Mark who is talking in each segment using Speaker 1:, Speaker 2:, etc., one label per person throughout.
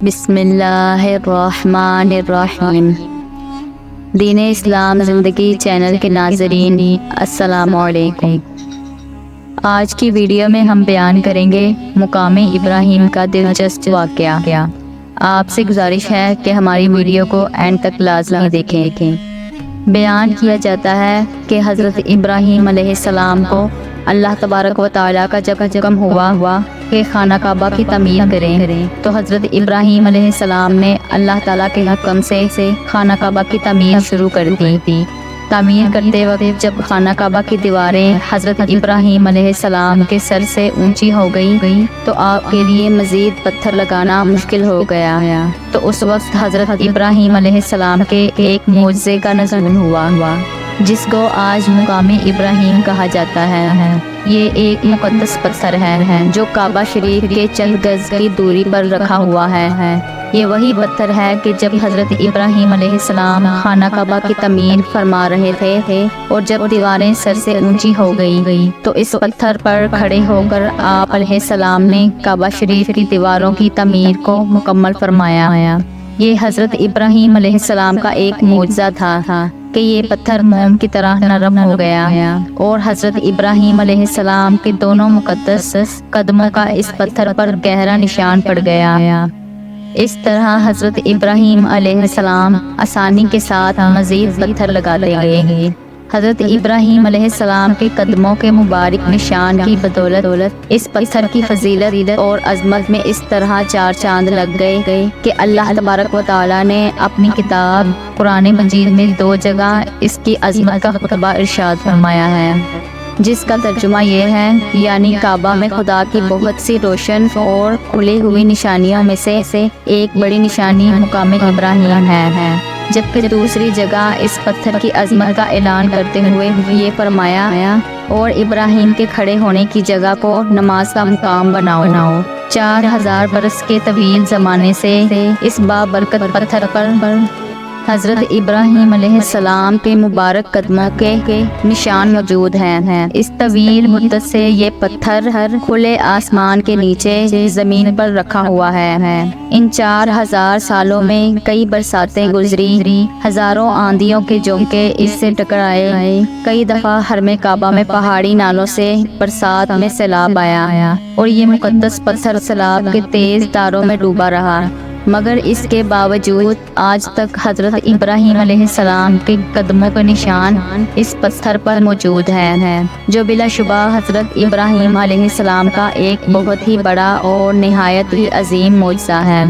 Speaker 1: بسم اللہ الرحمن الرحیم۔ دین اسلام زندگی چینل کے ناظرین السلام علیکم۔ آج کی ویڈیو میں ہم بیان کریں گے مقام ابراہیم کا دلچسپ واقعہ۔ آپ سے گزارش ہے کہ ہماری ویڈیو کو اینڈ تک لازمی دیکھیں۔ بیان کیا جاتا ہے کہ حضرت ابراہیم علیہ السلام کو اللہ تبارک و تعالیٰ کا جب حکم ہوا کہ خانہ کعبہ کی تعمیر کریں تو حضرت ابراہیم علیہ السلام نے اللہ تعالیٰ کے حکم سے خانہ کعبہ کی تعمیر شروع کر دی۔ تعمیر کرتے وقت جب خانہ کعبہ کی دیواریں حضرت ابراہیم علیہ السلام کے سر سے اونچی ہو گئی تو آپ کے لیے مزید پتھر لگانا مشکل ہو گیا۔ تو اس وقت حضرت ابراہیم علیہ السلام کے ایک معجزے کا نزول ہوا جس کو آج مقام ابراہیم کہا جاتا ہے۔ یہ ایک مقدس پتھر ہے جو کعبہ شریف کے چند گز کی دوری پر رکھا ہوا ہے۔ یہ وہی پتھر ہے کہ جب حضرت ابراہیم علیہ السلام خانہ کعبہ کی تعمیر فرما رہے تھے اور جب دیواریں سر سے اونچی ہو گئی تو اس پتھر پر کھڑے ہو کر آپ علیہ السلام نے کعبہ شریف کی دیواروں کی تعمیر کو مکمل فرمایا۔ یہ حضرت ابراہیم علیہ السلام کا ایک معجزہ تھا کہ یہ پتھر موم کی طرح نرم ہو گیا اور حضرت ابراہیم علیہ السلام کے دونوں مقدس قدموں کا اس پتھر پر گہرا نشان پڑ گیا۔ اس طرح حضرت ابراہیم علیہ السلام آسانی کے ساتھ مزید پتھر لگاتے گئے۔ حضرت ابراہیم علیہ السلام کے قدموں کے مبارک نشان کی بدولت اس پتھر کی فضیلت اور عظمت میں اس طرح چار چاند لگ گئے کہ اللہ تبارک و تعالیٰ نے اپنی کتاب قرآن مجید میں 2 جگہ اس کی عظمت کا خطبہ ارشاد فرمایا ہے، جس کا ترجمہ یہ ہے یعنی کعبہ میں خدا کی بہت سی روشن اور کھلی ہوئی نشانیوں میں سے ایک بڑی نشانی مقام ابراہیم ہے، جبکہ دوسری جگہ اس پتھر کی عظمت کا اعلان کرتے ہوئے یہ فرمایا اور ابراہیم کے کھڑے ہونے کی جگہ کو نماز کا مقام بناؤ۔ 4000 برس کے طویل زمانے سے اس بابرکت پتھر پر حضرت ابراہیم علیہ السلام کے مبارک قدموں کے نشان موجود ہیں۔ اس طویل مدت سے یہ پتھر کھلے آسمان کے نیچے زمین پر رکھا ہوا ہے۔ ان 4000 سالوں میں کئی برساتیں گزری، ہزاروں آندھیوں کے جھونکے اس سے ٹکرائے، کئی دفعہ حرم کعبہ میں پہاڑی نالوں سے برسات میں سیلاب آیا اور یہ مقدس پتھر سیلاب کے تیز دھاروں میں ڈوبا رہا، مگر اس کے باوجود آج تک حضرت ابراہیم علیہ السلام کے قدموں کا نشان اس پتھر پر موجود ہے، جو بلا شبہ حضرت ابراہیم علیہ السلام کا ایک بہت ہی بڑا اور نہایت ہی عظیم معجزہ ہے۔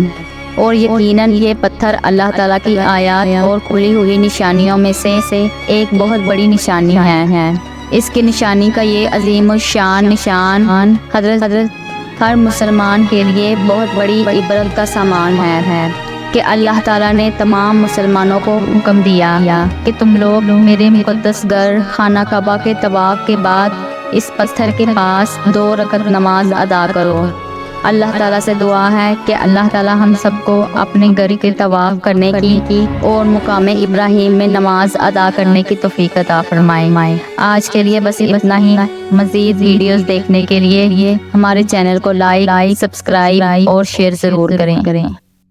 Speaker 1: اور یقیناً یہ پتھر اللہ تعالیٰ کی آیات اور کھلی ہوئی نشانیوں میں سے ایک بہت بڑی نشانی ہے۔ اس کی نشانی کا یہ عظیم الشان نشان حضرت ہر مسلمان کے لیے بہت بڑی عبرت کا سامان ہے کہ اللہ تعالیٰ نے تمام مسلمانوں کو حکم دیا کہ تم لوگ میرے مقدس گھر خانہ کعبہ کے طواف کے بعد اس پتھر کے پاس 2 رکعت نماز ادا کرو۔ اللہ تعالیٰ سے دعا ہے کہ اللہ تعالیٰ ہم سب کو اپنے گھر کے طواف کرنے کی اور مقام ابراہیم میں نماز ادا کرنے کی توفیق عطا فرمائے۔ آج کے لیے بس اتنا ہی۔ مزید ویڈیوز دیکھنے کے لیے ہمارے چینل کو لائک، سبسکرائب اور شیئر ضرور کریں۔